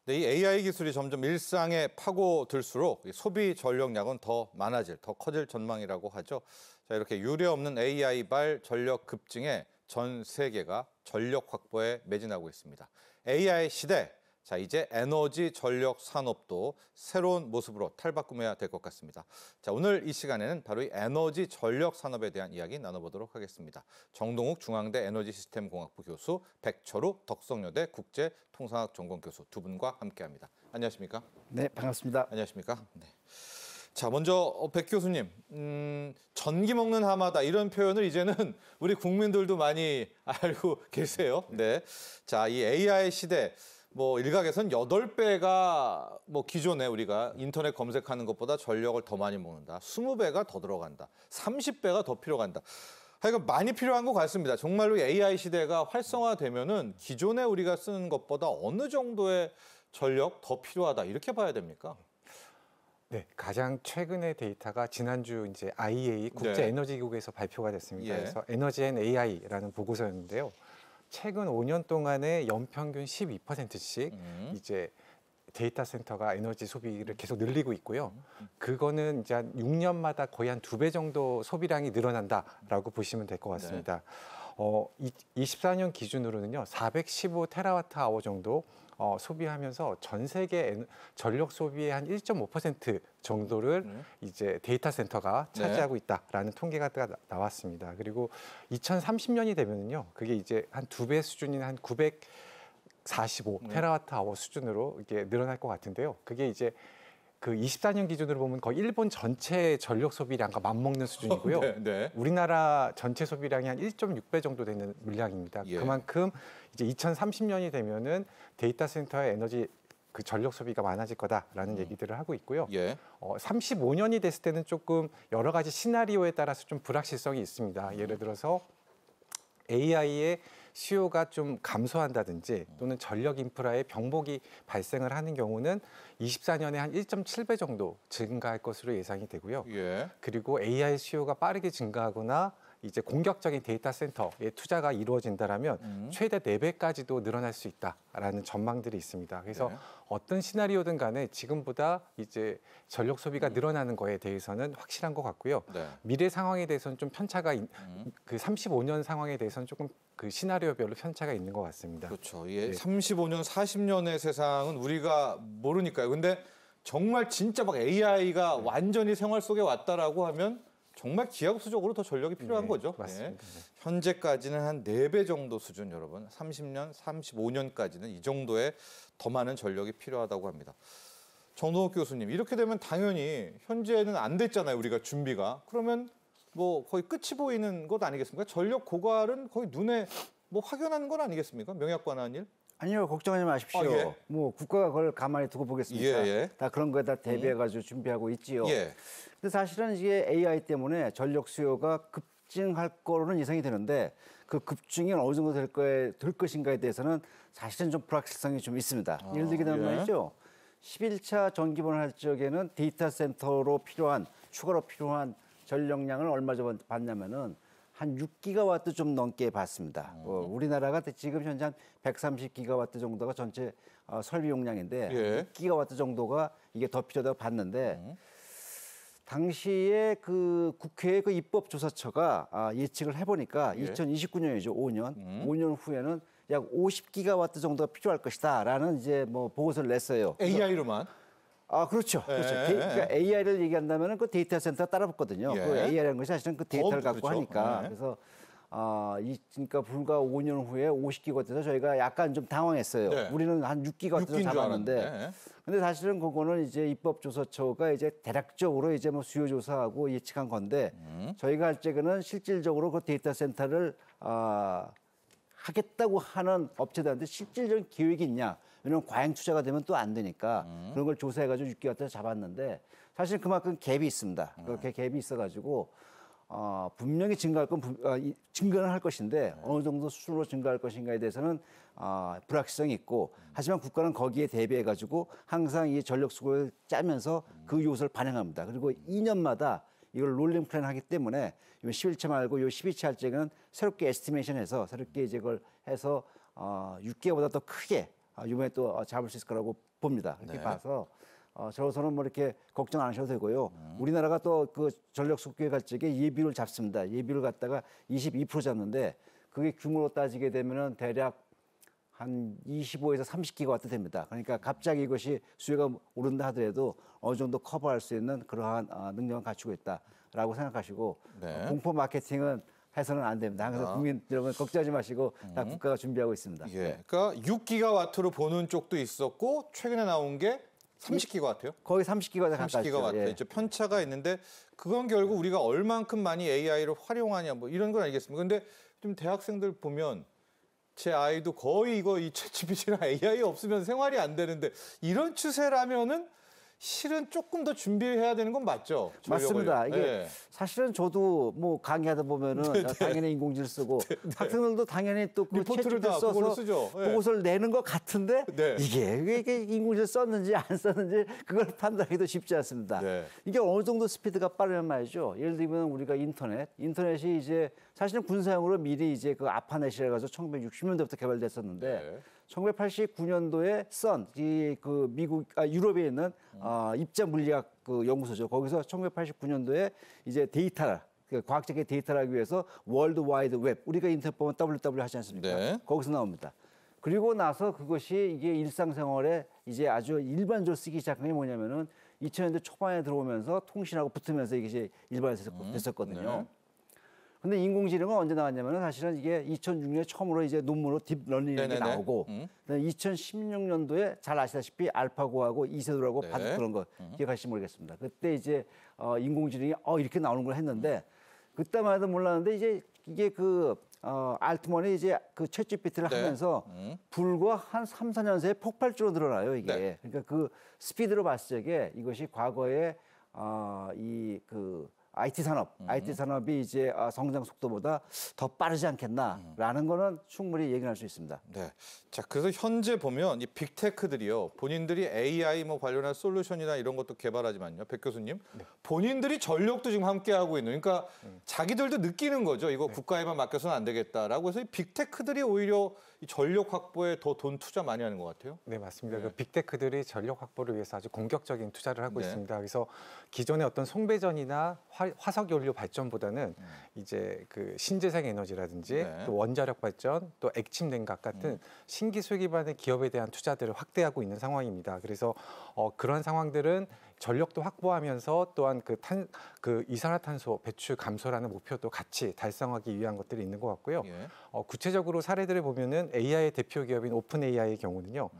네, 이 AI 기술이 점점 일상에 파고들수록 소비 전력량은 더 많아질, 더 커질 전망이라고 하죠. 자, 이렇게 유례 없는 AI발 전력 급증에 전 세계가 전력 확보에 매진하고 있습니다. AI 시대, 자, 이제 에너지 전력 산업도 새로운 모습으로 탈바꿈해야 될 것 같습니다. 자, 오늘 이 시간에는 바로 이 에너지 전력 산업에 대한 이야기 나눠보도록 하겠습니다. 정동욱 중앙대 에너지시스템공학부 교수, 백철우 덕성여대 국제통상학 전공 교수 두 분과 함께합니다. 안녕하십니까? 네, 반갑습니다. 안녕하십니까? 네. 자, 먼저 백 교수님, 전기 먹는 하마다 이런 표현을 이제는 우리 국민들도 많이 알고 계세요. 네. 자, 이 AI 시대. 뭐 일각에선 8배가 뭐 기존에 우리가 인터넷 검색하는 것보다 전력을 더 많이 먹는다. 20배가 더 들어간다. 30배가 더 필요간다. 하여간 많이 필요한 것 같습니다. 정말로 AI 시대가 활성화되면은 기존에 우리가 쓰는 것보다 어느 정도의 전력 더 필요하다. 이렇게 봐야 됩니까? 네, 가장 최근의 데이터가 지난주 이제 IEA 국제에너지기구에서 발표가 됐습니다. 예. 그래서 에너지 앤 AI라는 보고서였는데요. 최근 5년 동안에 연평균 12%씩 이제 데이터 센터가 에너지 소비를 계속 늘리고 있고요. 그거는 이제 한 6년마다 거의 한 2배 정도 소비량이 늘어난다라고 보시면 될 것 같습니다. 24년 기준으로는요, 415 테라와트 아워 정도 소비하면서 전 세계 전력 소비의 한 1.5% 정도를 이제 데이터 센터가 차지하고 있다라는 통계가 나왔습니다. 그리고 2030년이 되면은요, 그게 이제 한 2배 수준인 한 945 테라와트 아워 수준으로 이게 늘어날 것 같은데요. 그게 이제 그 24년 기준으로 보면 거의 일본 전체 전력 소비량과 맞먹는 수준이고요. 네. 우리나라 전체 소비량이 한 1.6배 정도 되는 물량입니다. 예. 그만큼 이제 2030년이 되면은 데이터 센터의 에너지 그 전력 소비가 많아질 거다라는 얘기들을 하고 있고요. 예. 35년이 됐을 때는 조금 여러 가지 시나리오에 따라서 좀 불확실성이 있습니다. 예를 들어서 AI의 수요가 좀 감소한다든지 또는 전력 인프라의 병목이 발생을 하는 경우는 24년에 한 1.7배 정도 증가할 것으로 예상이 되고요. 예. 그리고 AI 수요가 빠르게 증가하거나 이제 공격적인 데이터 센터에 투자가 이루어진다라면 최대 4배까지도 늘어날 수 있다라는 전망들이 있습니다. 그래서 네. 어떤 시나리오든 간에 지금보다 이제 전력 소비가 늘어나는 거에 대해서는 확실한 것 같고요. 네. 미래 상황에 대해서는 좀 편차가 그 35년 상황에 대해서는 조금 그 시나리오별로 편차가 있는 것 같습니다. 그렇죠. 예, 네. 35년, 40년의 세상은 우리가 모르니까요. 근데 정말 진짜 막 AI가 완전히 생활 속에 왔다라고 하면 정말 기하급수적으로 더 전력이 필요한 거죠. 맞습니다. 네. 현재까지는 한 4배 정도 수준, 여러분. 30년, 35년까지는 이 정도의 더 많은 전력이 필요하다고 합니다. 정동욱 교수님, 이렇게 되면 당연히 현재는 안 됐잖아요, 우리가 준비가. 그러면 뭐 거의 끝이 보이는 것 아니겠습니까? 전력 고갈은 거의 눈에 뭐 확연한 건 아니겠습니까? 명약관한 일? 아니요, 걱정하지 마십시오. 예. 뭐 국가가 그걸 가만히 두고 보겠습니까? 예. 다 그런 거에 다 대비해가지고 준비하고 있지요. 예. 근데 사실은 이게 AI 때문에 전력 수요가 급증할 거로는 예상이 되는데 그 급증이 어느 정도 될 것인가에 대해서는 사실은 좀 불확실성이 좀 있습니다. 예를 들게 되면 말이죠. 11차 전기보를 할 적에는 데이터 센터로 필요한 추가로 필요한 전력량을 얼마 전에 봤냐면은 한 6기가와트 좀 넘게 봤습니다. 우리나라가 지금 현재 한 130기가와트 정도가 전체 설비 용량인데 예. 6기가와트 정도가 이게 더 필요하다고 봤는데 당시에 그 국회의 그 입법조사처가 예측을 해보니까 예. 2029년이죠, 5년. 5년 후에는 약 50기가와트 정도가 필요할 것이다라는 이제 뭐 보고서를 냈어요. AI로만? 그렇죠. 그렇죠. 예. 그러니까 AI를 얘기한다면은 그 데이터 센터 따라 붙거든요. 예. 그 AI라는 것이 사실은 그 데이터를 갖고 그렇죠. 하니까. 예. 그래서 그러니까 불과 5년 후에 50기가와트에서 저희가 약간 좀 당황했어요. 네. 우리는 한 6기가와트로 6기인 줄 잡았는데. 알았는데. 근데 사실은 그거는 이제 입법조사처가 이제 대략적으로 이제 뭐 수요조사하고 예측한 건데 저희가 할 적에는 실질적으로 그 데이터 센터를 하겠다고 하는 업체들한테 실질적인 계획이 있냐. 왜냐면 과잉 투자가 되면 또 안 되니까 그런 걸 조사해가지고 6개월 잡았는데 사실 그만큼 갭이 있습니다. 그렇게 갭이 있어가지고 분명히 증가할 건 증가는 할 것인데 어느 정도 수준으로 증가할 것인가에 대해서는 불확실성이 있고 하지만 국가는 거기에 대비해가지고 항상 이 전력 수급을 짜면서 그 요소를 반영합니다. 그리고 2년마다 이걸 롤링 플랜 하기 때문에 11차 말고 요 12차 할 적에는 새롭게 에스티메이션해서 새롭게 이제 그걸 해서 6개월보다 더 크게 이번에 또 잡을 수 있을 거라고 봅니다. 이렇게 네. 봐서 저로서는 뭐 이렇게 걱정 안 하셔도 되고요. 우리나라가 또 그 전력 속계 갈적에 예비율을 잡습니다. 예비율을 갖다가 22% 잡는데 그게 규모로 따지게 되면은 대략 한 25에서 30기가와트 됩니다. 그러니까 갑자기 이것이 수요가 오른다 하더라도 어느 정도 커버할 수 있는 그러한 능력을 갖추고 있다라고 생각하시고 네. 공포 마케팅은 해서는 안 됩니다. 그래서 국민 여러분 걱정하지 마시고 다 국가가 준비하고 있습니다. 예. 그러니까 6기가와트로 보는 쪽도 있었고 최근에 나온 게 30기가와트요? 거의 30기가와트 가까이죠. 30기가와트. 예. 이제 편차가 있는데 그건 결국 우리가 얼만큼 많이 AI를 활용하냐 뭐 이런 건 알겠습니다. 근데 좀 대학생들 보면 제 아이도 거의 이거 이 챗GPT나 AI 없으면 생활이 안 되는데 이런 추세라면은 실은 조금 더 준비해야 되는 건 맞죠? 맞습니다. 이게 네. 사실은 저도 뭐 강의하다 보면은 당연히 인공지능 쓰고 학생들도 당연히 또 그 리포트를 다 챗GPT 그걸로 써서 쓰죠. 네. 보고서를 내는 것 같은데 네. 이게 인공지능 썼는지 안 썼는지 그걸 판단하기도 쉽지 않습니다. 네. 이게 어느 정도 스피드가 빠르면 말이죠. 예를 들면 우리가 인터넷이 이제 사실은 군사용으로 미리 이제 그 아파넷이라 해서 1960년대부터 개발됐었는데 네. 1989년도에 그 미국 유럽에 있는 입자 물리학 그 연구소죠. 거기서 1989년도에 이제 그 과학적인 데이터를 하기 위해서 월드 와이드 웹 우리가 인터넷 보면 WW 하지 않습니까? 네. 거기서 나옵니다. 그리고 나서 그것이 이게 일상생활에 이제 아주 일반적으로 쓰기 시작한 게 뭐냐면은 2000년대 초반에 들어오면서 통신하고 붙으면서 이게 일반화됐었거든요. 네. 근데 인공지능은 언제 나왔냐면은 사실은 이게 2006년에 처음으로 이제 논문으로 딥러닝이 네네네. 나오고 2016년도에 잘 아시다시피 알파고하고 이세돌하고 네. 바둑 그런 거 기억하실지 모르겠습니다. 그때 이제 인공지능이 이렇게 나오는 걸 했는데 그때만 해도 몰랐는데 이제 이게 알트먼이 이제 그 챗GPT를 네. 하면서 불과 한 3, 4년 새에 폭발적으로 늘어나요, 이게. 네. 그러니까 그 스피드로 봤을 적에 이것이 과거에 IT 산업이 이제 성장 속도보다 더 빠르지 않겠나라는 거는 충분히 얘기할 수 있습니다. 네. 자, 그래서 현재 보면 이 빅테크들이요. 본인들이 AI 뭐 관련한 솔루션이나 이런 것도 개발하지만요. 백 교수님. 본인들이 전력도 지금 함께 하고 있는. 그러니까 자기들도 느끼는 거죠. 이거 국가에만 맡겨서는 안 되겠다라고 해서 이 빅테크들이 오히려 이 전력 확보에 더 돈 투자 많이 하는 것 같아요. 네, 맞습니다. 네. 그 빅테크들이 전력 확보를 위해서 아주 공격적인 투자를 하고 네. 있습니다. 그래서 기존의 어떤 송배전이나 화석 연료 발전보다는 이제 그 신재생 에너지라든지 네. 또 원자력 발전, 또 액침 냉각 같은 신기술 기반의 기업에 대한 투자들을 확대하고 있는 상황입니다. 그래서 그런 상황들은 전력도 확보하면서 또한 그 이산화탄소 배출 감소라는 목표도 같이 달성하기 위한 것들이 있는 것 같고요. 예. 구체적으로 사례들을 보면은 AI의 대표 기업인 오픈 AI의 경우는요.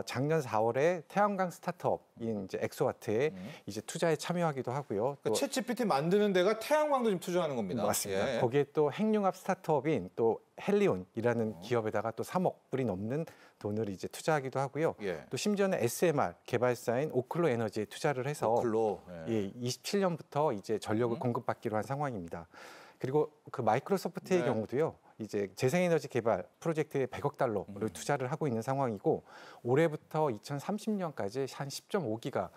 작년 4월에 태양광 스타트업인 이제 엑소와트에 이제 투자에 참여하기도 하고요. 그러니까 챗GPT 만드는 데가 태양광도 지금 투자하는 겁니다. 맞습니다. 예. 거기에 또 핵융합 스타트업인 또 헬리온이라는 기업에다가 또 3억 불이 넘는 돈을 이제 투자하기도 하고요. 예. 또 심지어는 SMR 개발사인 오클로 에너지에 투자를 해서 글로. 예, 27년부터 이제 전력을 공급받기로 한 상황입니다. 그리고 그 마이크로소프트의 네. 경우도요. 이제 재생에너지 개발 프로젝트에 100억 달러를 투자를 하고 있는 상황이고 올해부터 2030년까지 한 10.5기가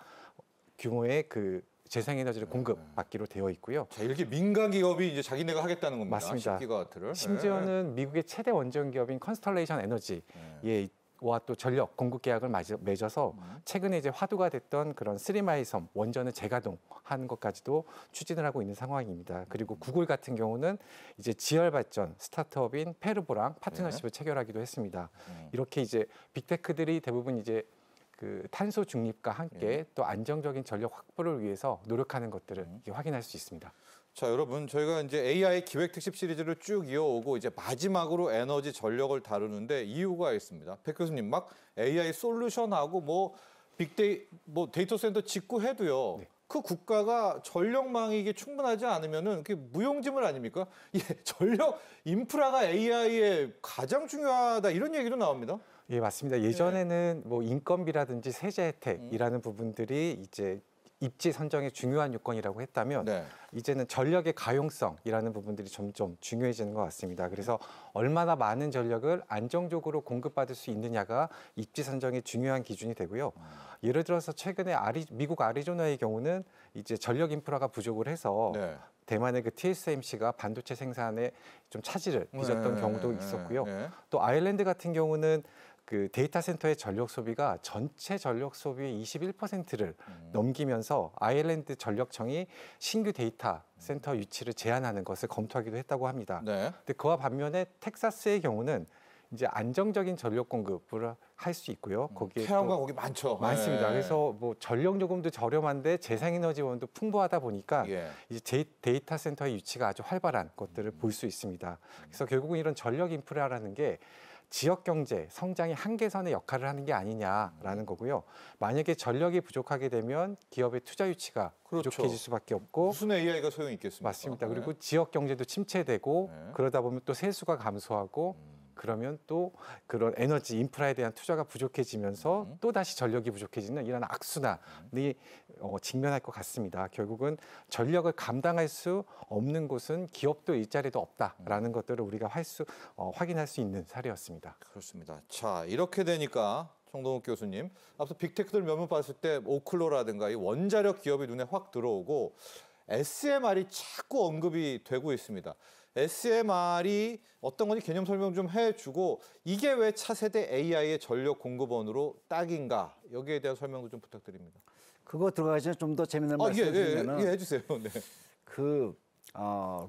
규모의 그 재생에너지를 공급받기로 되어 있고요. 자, 이렇게 민간 기업이 이제 자기네가 하겠다는 겁니다. 맞습니다. 10기가와트를. 심지어는 미국의 최대 원전 기업인 컨스텔레이션 에너지의 와 또 전력 공급 계약을 맺어서 최근에 이제 화두가 됐던 그런 스리마이 섬 원전을 재가동하는 것까지도 추진을 하고 있는 상황입니다. 그리고 구글 같은 경우는 이제 지열 발전 스타트업인 페르보랑 파트너십을 체결하기도 했습니다. 이렇게 이제 빅테크들이 대부분 이제 그 탄소 중립과 함께 또 안정적인 전력 확보를 위해서 노력하는 것들을 이렇게 확인할 수 있습니다. 자, 여러분, 저희가 이제 AI 기획 특집 시리즈를 쭉 이어오고 이제 마지막으로 에너지 전력을 다루는데 이유가 있습니다. 백 교수님, 막 AI 솔루션하고 뭐 데이터 센터 짓고 해도요. 그 국가가 전력망이 이게 충분하지 않으면은 그게 무용지물 아닙니까? 예, 전력 인프라가 AI에 가장 중요하다 이런 얘기도 나옵니다. 예, 맞습니다. 예전에는 뭐 인건비라든지 세제 혜택이라는 부분들이 이제 입지 선정의 중요한 요건이라고 했다면 네. 이제는 전력의 가용성이라는 부분들이 점점 중요해지는 것 같습니다. 그래서 얼마나 많은 전력을 안정적으로 공급받을 수 있느냐가 입지 선정의 중요한 기준이 되고요. 예를 들어서 최근에 미국 아리조나의 경우는 이제 전력 인프라가 부족을 해서 네. 대만의 그 TSMC가 반도체 생산에 좀 차질을 빚었던 경우도 있었고요. 또 아일랜드 같은 경우는 그 데이터 센터의 전력 소비가 전체 전력 소비의 21%를 넘기면서 아일랜드 전력청이 신규 데이터 센터 유치를 제한하는 것을 검토하기도 했다고 합니다. 네. 근데 그와 반면에 텍사스의 경우는 이제 안정적인 전력 공급을 할 수 있고요. 거기에 태양광 또 거기 많죠. 많습니다. 예. 그래서 뭐 전력 요금도 저렴한데 재생에너지원도 풍부하다 보니까 예. 이제 데이터 센터의 유치가 아주 활발한 것들을 볼 수 있습니다. 그래서 결국은 이런 전력 인프라라는 게 지역 경제 성장의 한계선의 역할을 하는 게 아니냐라는 거고요. 만약에 전력이 부족하게 되면 기업의 투자 유치가 그렇죠. 부족해질 수밖에 없고 무슨 AI가 소용이 있겠습니까? 맞습니다. 네. 그리고 지역 경제도 침체되고 네. 그러다 보면 또 세수가 감소하고 그러면 또 그런 에너지 인프라에 대한 투자가 부족해지면서 또 다시 전력이 부족해지는 이런 악순환이 직면할 것 같습니다. 결국은 전력을 감당할 수 없는 곳은 기업도 일자리도 없다라는 것들을 우리가 확인할 수 있는 사례였습니다. 그렇습니다. 자, 이렇게 되니까 정동욱 교수님, 앞서 빅테크들 몇몇 봤을 때 오클로라든가 이 원자력 기업이 눈에 확 들어오고 SMR이 자꾸 언급이 되고 있습니다. SMR이 어떤 건지 개념 설명 좀 해주고 이게 왜 차세대 AI의 전력 공급원으로 딱인가 여기에 대한 설명도 좀 부탁드립니다. 그거 들어가기 전에 좀 더 재밌는 말씀 예, 드리면은 해주세요. 네.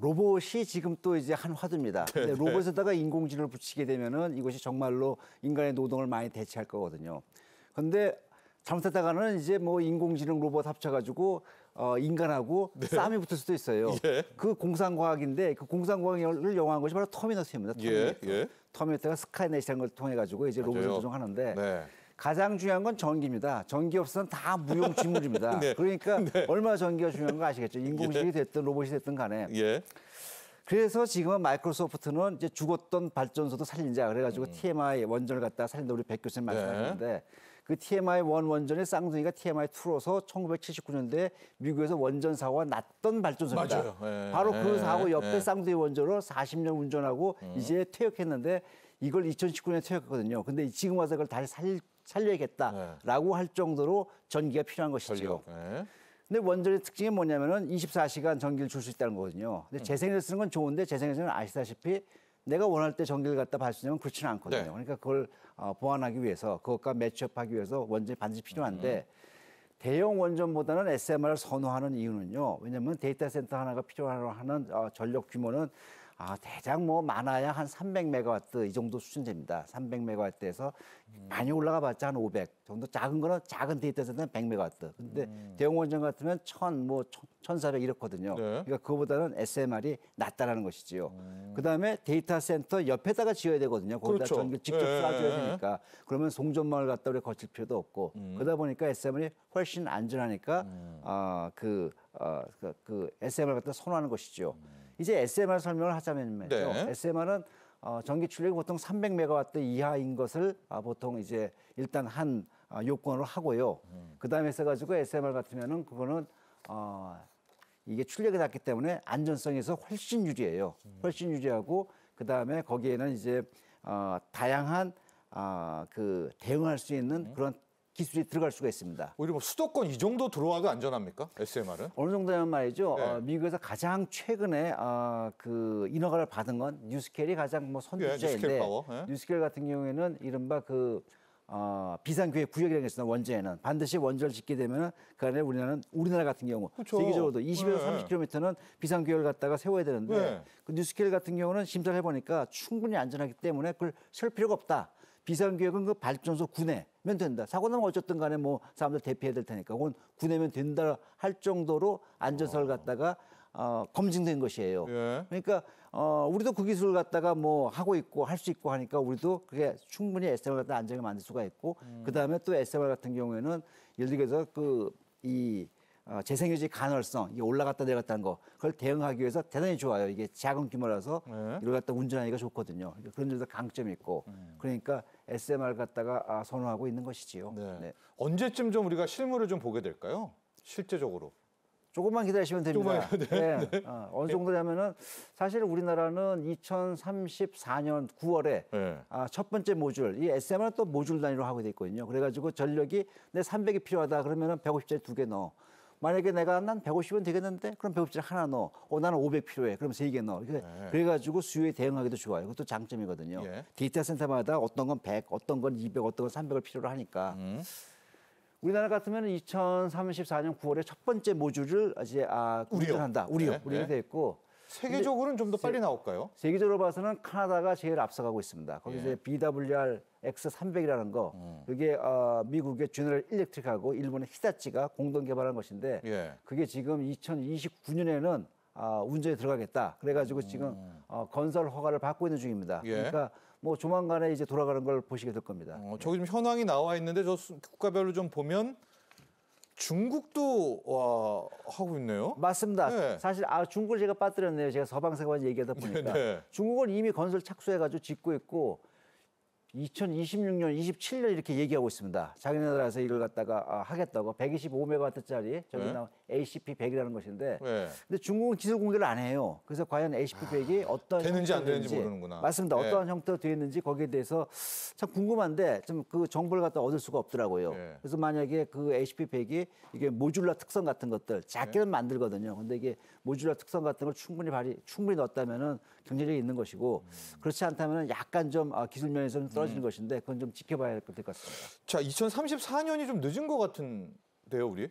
로봇이 지금 또 이제 한 화두입니다. 네, 근데 로봇에다가 인공지능을 붙이게 되면은 이것이 정말로 인간의 노동을 많이 대체할 거거든요. 근데 잘못하다가는 이제 뭐 인공지능 로봇 합쳐가지고 인간하고 싸움이 붙을 수도 있어요. 예. 그 공상과학인데 그 공상과학을 영화한 것이 바로 터미네이터입니다. 터미네이터. 예. 터미네이터가 스카이넷이라는 걸 통해 가지고 이제 로봇을 맞아요. 조종하는데 네. 가장 중요한 건 전기입니다. 전기 없으면 다 무용지물입니다. 네. 그러니까 얼마나 전기가 중요한 거 아시겠죠? 인공지능이 됐든 로봇이 됐든 간에. 예. 그래서 지금은 마이크로소프트는 이제 죽었던 발전소도 살린자 그래가지고 TMI 원전을 갖다가 살린다 우리 백 교수님 말씀하셨는데 그 TMI 원 원전의 쌍둥이가 TMI 2로서 1979년도에 미국에서 원전 사고가 났던 발전소입니다. 맞아요. 예. 바로 그 사고 옆에 예. 쌍둥이 원전으로 40년 운전하고 이제 퇴역했는데 이걸 2019년에 퇴역했거든요. 근데 지금 와서 그걸 다시 살려야겠다라고 할 정도로 전기가 필요한 것이죠. 전력. 예. 근데 원전의 특징이 뭐냐면은 24시간 전기를 줄 수 있다는 거거든요. 근데 재생에서 쓰는 건 좋은데 재생에서는 아시다시피 내가 원할 때 전기를 갖다 발수하면 그렇지는 않거든요. 네. 그러니까 그걸 보완하기 위해서 그것과 매치업하기 위해서 원전이 반드시 필요한데 대형 원전보다는 SMR을 선호하는 이유는요. 왜냐하면 데이터 센터 하나가 필요하는 전력 규모는 대략 뭐 많아야 한 300메가와트 이 정도 수준 됩니다. 300메가와트에서 많이 올라가봤자 한 500 정도. 작은 거는 작은 데이터 센터는 100메가와트. 근데 대형 원전 같으면 1,400 이렇거든요. 네. 그러니까 그거보다는 SMR이 낫다라는 것이지요. 그다음에 데이터 센터 옆에다가 지어야 되거든요. 거기다 그렇죠. 전기를 직접 예, 쏴줘야 예. 되니까. 그러면 송전망을 갖다 우리 거칠 필요도 없고. 그러다 보니까 SMR이 훨씬 안전하니까 그 SMR 갖다 선호하는 것이죠. 이제 SMR 설명을 하자면 말이죠. 네. SMR은 전기 출력이 보통 300메가와트 이하인 것을 보통 이제 일단 한 요건으로 하고요. 그다음에 써가지고 SMR 같으면은 그거는 이게 출력이 낮기 때문에 안전성에서 훨씬 유리해요. 훨씬 유리하고 그다음에 거기에는 이제 다양한 그 대응할 수 있는 그런 기술이 들어갈 수가 있습니다. 오히려 뭐 수도권 이 정도 들어와도 안전합니까? SMR은? 어느 정도냐면 말이죠. 네. 미국에서 가장 최근에 그 인허가를 받은 건 뉴스켈이 가장 뭐 선두주자인데 뉴스켈 파워. 예. 뉴스켈 같은 경우에는 이른바 그 비상계획 구역이라는 게 있습니다. 원전에는 반드시 원전을 짓게 되면 그 안에 우리나라 같은 경우 그렇죠. 세계적으로도 20에서 네. 30km는 비상계획을 갖다가 세워야 되는데 네. 그 뉴스켈 같은 경우는 심사를 해보니까 충분히 안전하기 때문에 그걸 세울 필요가 없다. 비상계획은 그 발전소 구내면 된다. 사고 나면 어쨌든 간에 뭐 사람들 대피해야 될 테니까 그건 구내면 된다 할 정도로 안전성을 갖다가 검증된 것이에요. 예. 그러니까 우리도 그 기술을 갖다가 뭐 하고 있고 할 수 있고 하니까 우리도 그게 충분히 SMR 갖다 안전하게 만들 수가 있고 그다음에 또 SMR 같은 경우에는 예를 들어서 재생유지 간헐성, 이게 올라갔다 내려갔다는 거, 그걸 대응하기 위해서 대단히 좋아요. 이게 작은 규모라서 네. 이걸 갖다 운전하기가 좋거든요. 그런 점에서 강점이 있고, 그러니까 SMR 갖다가 선호하고 있는 것이지요. 네. 네. 언제쯤 좀 우리가 실물을 좀 보게 될까요? 실제적으로. 조금만 기다리시면 됩니다. 조금만, 네. 어느 정도냐면은 사실 우리나라는 2034년 9월에 네. 첫 번째 모듈, 이 SMR은 또 모듈 단위로 하고 돼 있거든요. 그래가지고 전력이 내 300이 필요하다 그러면은 150짜리 2개 넣어. 만약에 내가 난 150원 되겠는데 그럼 150원 하나 넣어. 나는 500 필요해. 그럼 3개 넣어. 그래가지고 수요에 대응하기도 좋아요. 그것도 장점이거든요. 예. 데이터 센터마다 어떤 건 100, 어떤 건 200, 어떤 건 300을 필요로 하니까. 우리나라 같으면 2034년 9월에 첫 번째 모듈을 이제 운전한다. 우리요. 네, 우리가 네. 돼 있고 세계적으로는 좀 더 빨리 나올까요? 세계적으로 봐서는 카나다가 제일 앞서가고 있습니다. 거기 예. 이제 BWR X300이라는 거, 그게 미국의 제너럴 일렉트릭하고 일본의 히타치가 공동 개발한 것인데, 예. 그게 지금 2029년에는 운전에 들어가겠다. 그래가지고 지금 건설 허가를 받고 있는 중입니다. 예. 그러니까 뭐 조만간에 이제 돌아가는 걸 보시게 될 겁니다. 저기 좀 현황이 나와 있는데 저 국가별로 좀 보면 중국도 하고 있네요. 맞습니다. 네. 사실 중국을 제가 빠뜨렸네요. 제가 서방세관 얘기하다 보니까 네. 중국은 이미 건설 착수해가지고 짓고 있고 2026년, 27년 이렇게 얘기하고 있습니다. 자기네 나라에서 이걸 갖다가 하겠다고 125메가와트짜리 저기 네. 나온 ACP100이라는 것인데, 네. 근데 중국은 기술 공개를 안 해요. 그래서 과연 ACP100이 어떤 되는지 안 형태로 되는지 되는지, 모르는구나. 맞습니다. 네. 어떠한 형태로 되어 있는지 거기에 대해서 참 궁금한데 좀 그 정보를 갖다 얻을 수가 없더라고요. 네. 그래서 만약에 그 ACP100이 이게 모듈러 특성 같은 것들 작게는 만들거든요. 근데 이게 모듈러 특성 같은 걸 충분히 넣었다면은 경쟁력이 있는 것이고, 그렇지 않다면은 약간 좀 기술 면에서 좀 떨어지는 것인데 그건 좀 지켜봐야 될 것 같습니다. 자, 2034년이 좀 늦은 것 같은데요, 우리?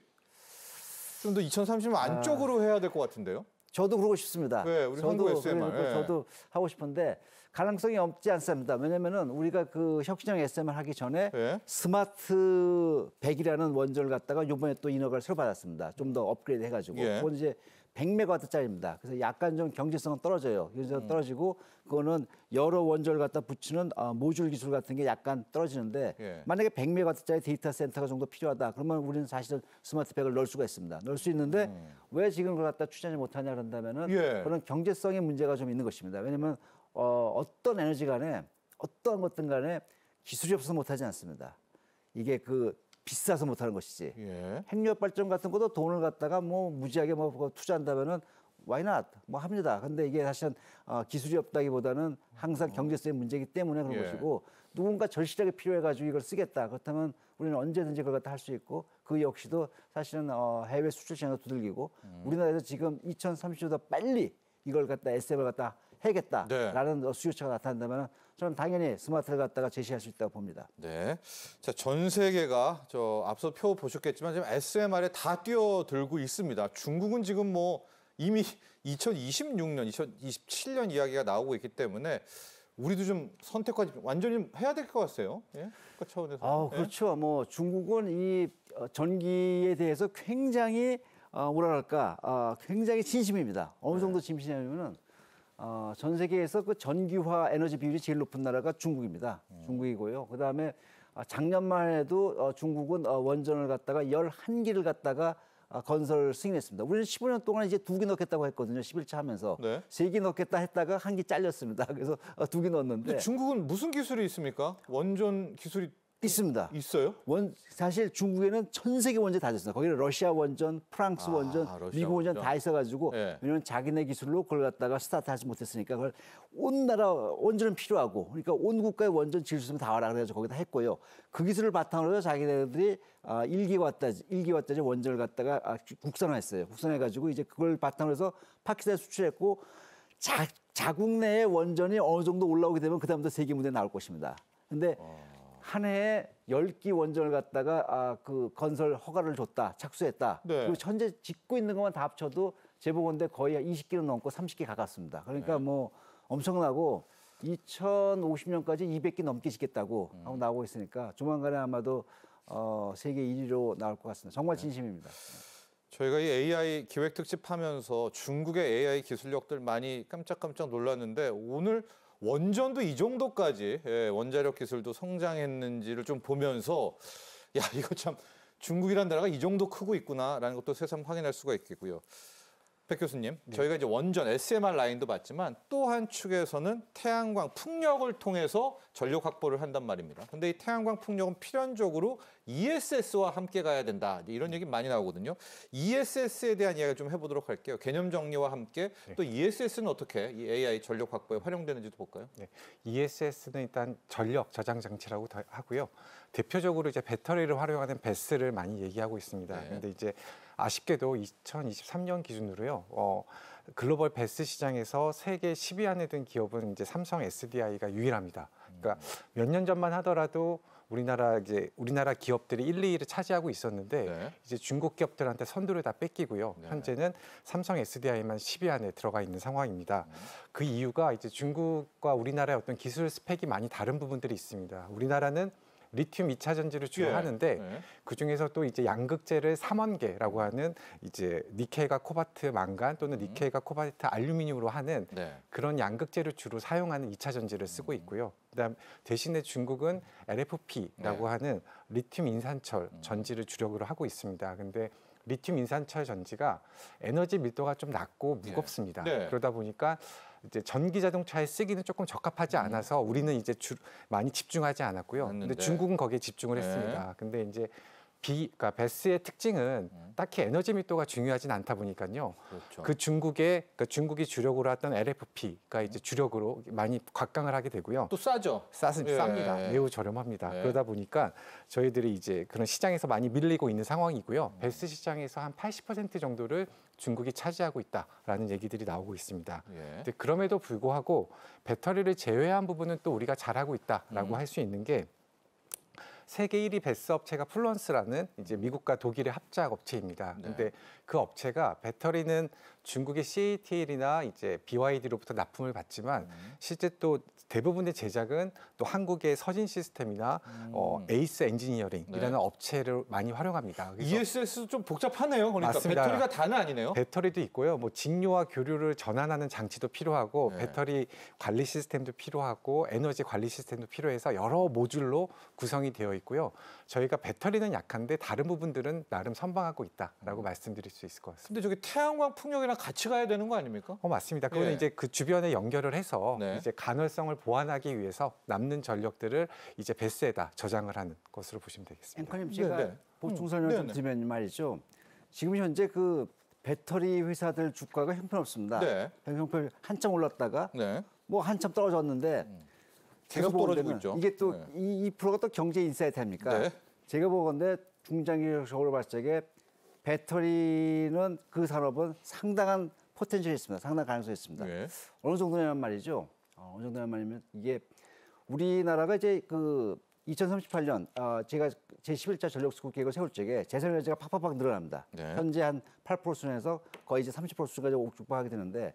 좀 더 2030년 안쪽으로 해야 될 것 같은데요? 저도 그러고 싶습니다. 네, 우리 한국 SMR. 그래서 예. 저도 하고 싶은데 가능성이 없지 않습니다. 왜냐면은 우리가 그 혁신형 SMR 하기 전에 예. 스마트 100이라는 원전을 갖다가 이번에 또 인허가를 새로 받았습니다. 좀 더 업그레이드 해가지고. 예. 그건 이제 100메가와트짜리입니다. 그래서 약간 좀 경제성은 떨어져요. 그래서 떨어지고 그거는 여러 원전을 갖다 붙이는 모듈 기술 같은 게 약간 떨어지는데, 예. 만약에 100메가와트짜리 데이터 센터가 정도 필요하다. 그러면 우리는 사실은 스마트 100을 넣을 수가 있습니다. 넣을 수 있는데 왜 지금 그걸 갖다 추진하지 못하냐 그런다면은 예. 그런 경제성의 문제가 좀 있는 것입니다. 왜냐하면 어떤 에너지 간에 어떠한 것든 간에 기술이 없어서 못하지 않습니다. 이게 비싸서 못하는 것이지. 예. 핵력 발전 같은 것도 돈을 갖다가 뭐 무지하게 뭐 투자한다면은 why not 뭐 합니다. 근데 이게 사실은 기술이 없다기보다는 항상 경제성의 문제이기 때문에 그런 예. 것이고, 누군가 절실하게 필요해가지고 이걸 쓰겠다. 그렇다면 우리는 언제든지 그걸 갖다 할 수 있고, 그 역시도 사실은 해외 수출 시장도 두들기고, 우리나라에서 지금 2030년보다 빨리 이걸 갖다 SM을 갖다 해야겠다라는 수요처가 나타난다면 저는 당연히 스마트를 갖다가 제시할 수 있다고 봅니다. 네. 자, 전 세계가 앞서 표 보셨겠지만 지금 SMR에 다 뛰어들고 있습니다. 중국은 지금 뭐 이미 2026년, 2027년 이야기가 나오고 있기 때문에 우리도 좀 선택까지 완전히 해야 될 것 같아요. 예? 그 차원에서. 그렇죠. 뭐 중국은 이 전기에 대해서 굉장히 굉장히 진심입니다. 어느 정도 진심이냐면은 전 세계에서 그 전기화 에너지 비율이 제일 높은 나라가 중국입니다. 중국이고요. 그다음에 작년만 해도 중국은 원전을 갖다가 11기를 갖다가 건설 승인했습니다. 우리는 15년 동안 이제 2기 넣겠다고 했거든요. 11차 하면서. 네. 3기 넣겠다 했다가 1기 잘렸습니다. 그래서 2기 넣었는데. 근데 중국은 무슨 기술이 있습니까? 원전 기술이 있습니다. 있어요? 사실 중국에는 전 세계 원전 다 있습니다. 거기는 러시아 원전, 프랑스 원전, 러시아 미국 원전 원전. 다 있어가지고, 예. 왜냐면 자기네 기술로 그걸 갖다가 스타트하지 못했으니까 그걸 온 나라 원전은 필요하고, 그러니까 온 국가의 원전 지을 수 있으면 다 와라 그래가지고 거기다 했고요. 그 기술을 바탕으로 해서 자기네들이 1기와트짜리 원전을 갖다가 국산화했어요. 국산화해가지고 이제 그걸 바탕으로 해서 파키스탄에 수출했고, 자국 내의 원전이 어느 정도 올라오게 되면 그다음부터 세계 무대에 나올 것입니다. 근데 한 해에 10기 원전을 갖다가 그 건설 허가를 줬다, 착수했다. 네. 그리고 현재 짓고 있는 것만 다 합쳐도 제보건데 거의 20기는 넘고 30기 가깝습니다. 그러니까 뭐 엄청나고 2050년까지 200기 넘게 짓겠다고 하고 나오고 있으니까 조만간에 아마도 세계 1위로 나올 것 같습니다. 정말 진심입니다. 저희가 이 AI 기획 특집 하면서 중국의 AI 기술력들 많이 깜짝깜짝 놀랐는데 오늘 원전도 이 정도까지 원자력 기술도 성장했는지를 좀 보면서 야, 이거 참 중국이라는 나라가 이 정도 크고 있구나라는 것도 새삼 확인할 수가 있겠고요. 백 교수님, 저희가 이제 원전 SMR 라인도 봤지만 또 한 축에서는 태양광 풍력을 통해서 전력 확보를 한단 말입니다. 근데 이 태양광 풍력은 필연적으로 ESS와 함께 가야 된다. 이런 얘기 많이 나오거든요. ESS에 대한 이야기를 좀 해보도록 할게요. 개념 정리와 함께 또 ESS는 어떻게 이 AI 전력 확보에 활용되는지도 볼까요? 네, ESS는 일단 전력 저장 장치라고 하고요. 대표적으로 이제 배터리를 활용하는 배스를 많이 얘기하고 있습니다. 네. 근데 이제 아쉽게도 2023년 기준으로요. 글로벌 베스 시장에서 세계 10위 안에 든 기업은 이제 삼성 SDI가 유일합니다. 그러니까 몇 년 전만 하더라도 우리나라 기업들이 1, 2위를 차지하고 있었는데 네. 이제 중국 기업들한테 선두를 다 뺏기고요. 네. 현재는 삼성 SDI만 10위 안에 들어가 있는 상황입니다. 그 이유가 이제 중국과 우리나라의 어떤 기술 스펙이 많이 다른 부분들이 있습니다. 우리나라는 리튬 2차 전지를 주로 예. 하는데 네. 그 중에서 또 이제 양극재를 삼원계라고 하는 이제 니켈과 코발트 망간 또는 니켈과 코발트 알루미늄으로 하는 네. 그런 양극재를 주로 사용하는 2차 전지를 쓰고 있고요. 그다음 대신에 중국은 LFP라고 네. 하는 리튬 인산철 전지를 주력으로 하고 있습니다. 근데 리튬 인산철 전지가 에너지 밀도가 좀 낮고 무겁습니다. 네. 그러다 보니까 이제 전기 자동차에 쓰기는 조금 적합하지 않아서 우리는 이제 많이 집중하지 않았고요. 근데 했는데. 중국은 거기에 집중을 네. 했습니다. 근데 이제 그러니까 베스의 특징은 딱히 에너지 밀도가 중요하진 않다 보니까요. 그렇죠. 그러니까 중국이 주력으로 했던 LFP가 이제 주력으로 많이 곽강을 하게 되고요. 또 싸죠. 예. 쌉니다. 매우 저렴합니다. 네. 그러다 보니까 저희들이 이제 그런 시장에서 많이 밀리고 있는 상황이고요. 베스 시장에서 한 80% 정도를 중국이 차지하고 있다라는 얘기들이 나오고 있습니다. 예. 근데 그럼에도 불구하고 배터리를 제외한 부분은 또 우리가 잘하고 있다라고 할 수 있는 게 세계 1위 베스 업체가 플런스라는 이제 미국과 독일의 합작 업체입니다. 네. 근데 그 업체가 배터리는 중국의 CATL이나 이제 BYD로부터 납품을 받지만 실제 또 대부분의 제작은 또 한국의 서진 시스템이나 에이스 엔지니어링이라는 네. 업체를 많이 활용합니다. 그래서 ESS도 좀 복잡하네요. 그러니까 맞습니다. 배터리가 다는 아니네요. 배터리도 있고요. 뭐 직류와 교류를 전환하는 장치도 필요하고 네. 배터리 관리 시스템도 필요하고 에너지 관리 시스템도 필요해서 여러 모듈로 구성이 되어 있고요. 저희가 배터리는 약한데 다른 부분들은 나름 선방하고 있다라고 말씀드릴 수 있을 것 같습니다. 근데 저기 태양광 풍력이랑 같이 가야 되는 거 아닙니까? 맞습니다. 그거는 예. 이제 그 주변에 연결을 해서 네. 이제 간헐성을 보완하기 위해서 남는 전력들을 이제 배스에다 저장을 하는 것으로 보시면 되겠습니다. 앵커님 제가 네. 보충 설명 좀 네, 네. 드리면 말이죠. 지금 현재 그 배터리 회사들 주가가 형편없습니다. 네. 형편 한참 올랐다가 네. 뭐 한참 떨어졌는데 계속 보건대는 떨어지고 있죠. 이게 또 네. 이 프로가 또 경제 인사이트 아닙니까? 네. 제가 보건데 중장기적으로 봤을 적에 배터리는 그 산업은 상당한 포텐셜이 있습니다. 상당한 가능성이 있습니다. 예. 어느 정도냐면 말이죠. 어느 정도냐면 말이면 이게 우리나라가 이제 그 2038년 제가 제 11차 전력수급 계획을 세울 적에 재생에너지가 팍팍팍 늘어납니다. 네. 현재 한 8% 수준에서 거의 이제 30% 수준까지 옥주파하게 되는데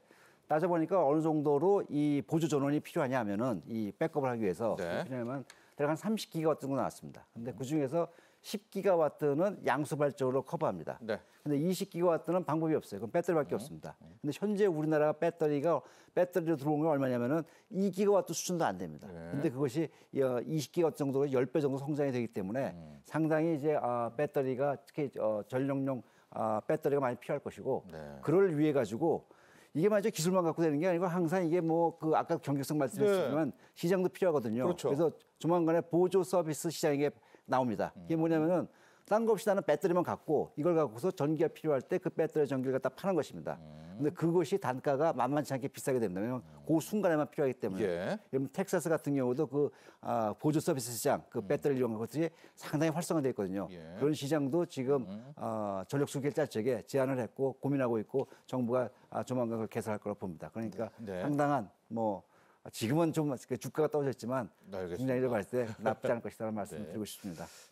따져보니까 어느 정도로 이 보조 전원이 필요하냐 하면은 이 백업을 하기 위해서 네. 필요하면 대략 한 30기가와트 정도 나왔습니다. 근데 그 중에서 10기가와트는 양수 발전으로 커버합니다. 네. 근데 20기가와트는 방법이 없어요. 그건 배터리밖에 없습니다. 근데 현재 우리나라 배터리로 들어온 건 얼마냐면은 2기가와트 수준도 안 됩니다. 네. 근데 그것이 20기가와트 정도가 10배 정도 성장이 되기 때문에 상당히 이제 배터리가 특히 전력용 배터리가 많이 필요할 것이고 네. 그걸 위해 가지고 이게 말이죠. 기술만 갖고 되는 게 아니고 항상 이게 뭐 그 아까 경쟁성 말씀하셨지만 시장도 필요하거든요. 그렇죠. 그래서 조만간에 보조 서비스 시장이 나옵니다. 이게 뭐냐면은 딴 거 없이 나는 배터리만 갖고 이걸 갖고서 전기가 필요할 때 그 배터리 전기를 갖다 파는 것입니다. 근데 그것이 단가가 만만치 않게 비싸게 됩니다. 왜냐하면 그 순간에만 필요하기 때문에. 예. 여러분 텍사스 같은 경우도 그 보조 서비스 시장, 그 배터리를 이용한 것들이 상당히 활성화되어 있거든요. 예. 그런 시장도 지금 전력 수급계 짤적에 제안을 했고 고민하고 있고 정부가 조만간 그걸 개설할 거라고 봅니다. 그러니까 네. 상당한 뭐 지금은 좀 주가가 떨어졌지만 네, 알겠습니다. 중장기로 봤을 때 나쁘지 않을 것이라는 말씀을 네. 드리고 싶습니다.